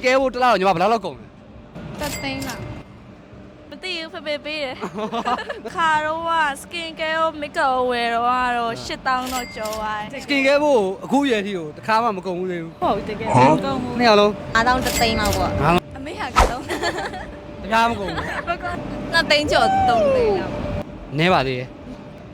ကဲဖို့တစ်လားတော့ညီမဘယ်လောက်ကုန်လဲ တက်သိန်းလားမသိဘူးဖေဖေပေးတယ်ခါတော့က skin care ကို makeup ဝယ်တော့8000တော့ကျော်သွားတယ် skin ကဲဖို့အခုရွယ်ထိကိုတစ်ခါမှမကုန်ဘူးသေးဘူး ဟုတ်တကယ်မကောင်းဘူး နှစ်ယောက်လုံး 9000တသိန်းလောက်ပေါ့ အမေဟာကတော့ တရားမကုန်ဘူး 2သိန်းကျော်3သိန်းလောက် နည်းပါသေးတယ်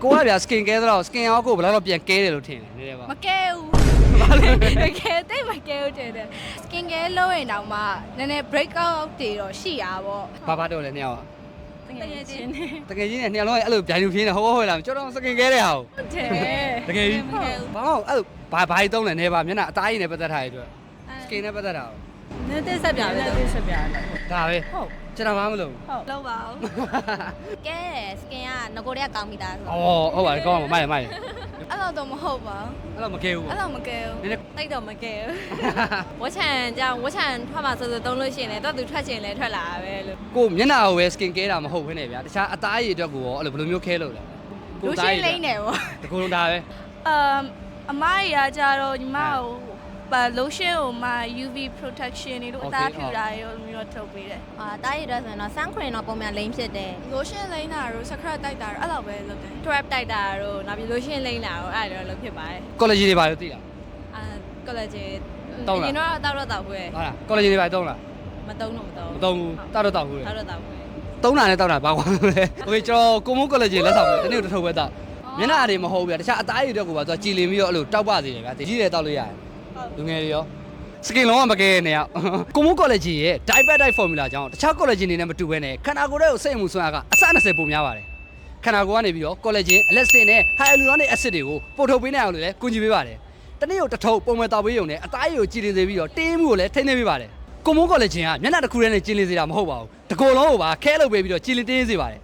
ကိုကဗျာ skin ကဲတော့ skin ရောကိုဘယ်လောက်တော့ပြန်ကဲတယ်လို့ထင်တယ်နည်းနည်းပါ မကဲဘူးမကဲတိတ်မကဲဘူးတဲ့ skin care လုပ်ရင်တောင်မှနည်းနည်း break out တွေတော့ရှိရပါ ဘာတော့လဲနှစ်ယောက် တကယ်ချင်းနေ တကယ်ကြီးနဲ့နှစ်ယောက်လုံးအဲ့လိုဗျာလူပြင်းနေဟိုဟိုလာကျွန်တော် skin ကဲတဲ့ဟာကို ဟုတ်တယ် တကယ်ကြီးဘာအဲ့လိုဘာကြီးသုံးလဲနေပါမျက်နှာအသားကြီးနဲ့ပတ်သက်ထားရတဲ့အတွက် skin နဲ့ပတ်သက်တာကို နည်းတက်ဆက်ပြပဲတက်ဆက်ပြတယ် ဒါပဲ ဟုတ် ကျွန်တော်ဘာမှမလုပ် ဟုတ်လောက်ပါဦး ကဲ skin ကငကိုတွေကကောင်းပြီသားဆို ဩဟုတ်ပါတယ်ကောင်းပါမိုက်မိုက် အဲ့လိုတော့မဟုတ်ပါဘူး အဲ့လိုမကဲဘူး အဲ့လိုမကဲဘူး နည်းနည်း တိတ်တော့မကဲဘူးဝတ်ချန်ကြောင့်ဝတ်ချန်ထွက်မှာဆိုသုံးလို့ရှိရင်လည်းတော့သူထွက်ချင်လည်းထွက်လာပဲလို့ ကိုမျက်နှာကိုပဲ skin ကဲတာမဟုတ်ဘဲနဲ့ဗျာတခြားအသားရည်အတွက်ကိုရောအဲ့လိုဘယ်လိုမျိုးခဲလို့လဲ လူရှင်းလိမ့်နေပေါ့ တကူလုံးဒါပဲ အမရကြတော့ညီမကိုပါ lotion ကိုမှ UV protection တွေလို့အသားဖြူတာရောမျိုးထုတ်ပေးတယ် တားရည်တော့ဆိုရင်တော့ sun cream တော့ပုံမှန်လိမ့်ဖြစ်တယ် lotion လိမ့်တာတို့ scrub တိုက်တာတို့အဲ့လိုပဲလုပ်တယ် trap တိုက်တာတို့နောက်ပြီး lotion လိမ့်တာတို့အဲ့ဒါတော့လုပ်ဖြစ်ပါတယ် collagen တွေပါလို့သိလား collagen တောင်းလား ဒီတော့တော့ခွဲ ဟုတ်လား collagen တွေပါသုံးလား မတုံးတော့မတုံး မသုံးဘူးတောက်တော့တောက်ဘူးလေ တော့တော့ခွဲ သုံးတာနဲ့တောက်တာဘာကွာလဲโอเคကျွန်တော်ကိုမိုး collagen လက်ဆောင်ပဲတနေ့တစ်ထုပ်ပဲတောက်မျက်နှာတွေမဟုတ်ဘူးဗျာတခြားအသားရည်အတွက်ကိုပါသူကကြည်လင်ပြီးတော့အဲ့လိုတောက်ပါစေတယ်ဗျာကြီးတယ်တောက်လို့ရတယ်လူငယ်တွေရော skin လုံးဝမကဲနေရကိုမိုး collagen ရဲ့ diabetic formula ကြောင့်တခြား collagen တွေနဲ့မတူဘဲနဲ့ခန္ဓာကိုယ်ရဲ့စိတ်အမှုဆွမ်းအားကအဆ20ပိုများပါတယ်ခန္ဓာကိုယ်ကနေပြီးတော့ collagen elastin နဲ့ hyaluronic acid တွေကိုပို့ထုတ်ပေးနိုင်အောင်လို့လည်းကူညီပေးပါတယ်တနေ့ကိုတစ်ထုပ်ပုံမှန်တောက်ပေးရုံနဲ့အသားရည်ကိုကြည်လင်စေပြီးတော့တင်းမှုကိုလည်းထိန်းသိမ်းပေးပါတယ်ကိုမိုး collagen ကမျက်နှာတစ်ခုတည်းနဲ့ကြည်လင်စေတာမဟုတ်ပါဘူးတစ်ကိုယ်လုံးကိုပါခဲလုပ်ပေးပြီးတော့ကြည်လင်တင်းစေပါတယ်